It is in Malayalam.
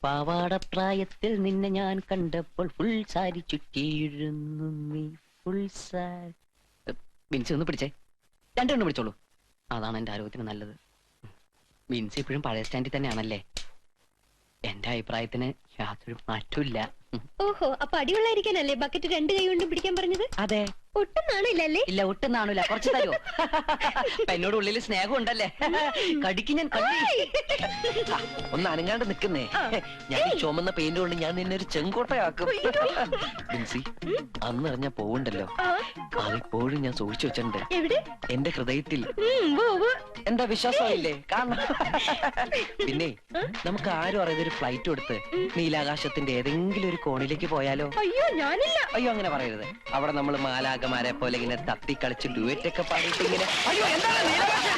പാവാട പ്രായത്തിൽ നിന്നെ ഞാൻ കണ്ടപ്പോൾ ഫുൾ സാരി ചുറ്റിയിരുന്നു നീ. ഫുൾ സാരി ബിൻസി ഒന്ന് പിടിച്ചേ, രണ്ടെണ്ണം പിടിച്ചോളൂ. അതാണ് എന്റെ ആരോഗ്യത്തിന് നല്ലത്. ബിൻസി ഇപ്പോഴും പഴയ സ്റ്റാൻഡിൽ തന്നെയാണല്ലേ? എന്റെ അഭിപ്രായത്തിന് യാതൊരു മാറ്റമില്ല. ഓഹോ, അപ്പൊ അടിയുള്ളായിരിക്കാനല്ലേ ബക്കറ്റ് രണ്ട് കൈ കൊണ്ടും പിടിക്കാൻ പറഞ്ഞത്? അതെ. ഒട്ടും നാണില്ലല്ലേ? ഇല്ല, ഒട്ടും നാണില്ല. കുറച്ച് തരുമോ? എന്നോട് ഉള്ളിൽ സ്നേഹം ഉണ്ടല്ലേ? കടിക്ക് ഞാൻ ഒന്ന് അനങ്ങാണ്ട് നിക്കുന്നേ. ഞാൻ ഈ ചുമന്ന പെയിന്റ് കൊണ്ട് ഞാൻ നിന്നെ ഒരു ചെങ്കോട്ടയാക്കും. ബിൻസി, അന്ന് അറിഞ്ഞ പോവുണ്ടല്ലോ, അതിപ്പോഴും ഞാൻ സൂക്ഷിച്ചു വെച്ചിട്ടുണ്ട് എന്റെ ഹൃദയത്തിൽ. എന്താ വിശ്വാസമായില്ലേ? കാണണം. പിന്നെ നമുക്ക് ആരും അറിയാതെ ഒരു ഫ്ലൈറ്റ് കൊടുത്ത് നീലാകാശത്തിന്റെ ഏതെങ്കിലും ഒരു കോണിലേക്ക് പോയാലോ? അയ്യോ, ഞാനില്ല. അയ്യോ, അങ്ങനെ പറയരുത്. അവിടെ നമ്മൾ മാലാകമാരെ പോലെ ഇങ്ങനെ തത്തി കളിച്ച് ഡുവറ്റ് ഒക്കെ പാടിയിട്ട് ഇങ്ങനെ. അയ്യോ, എന്താണ് നീലാകാശം?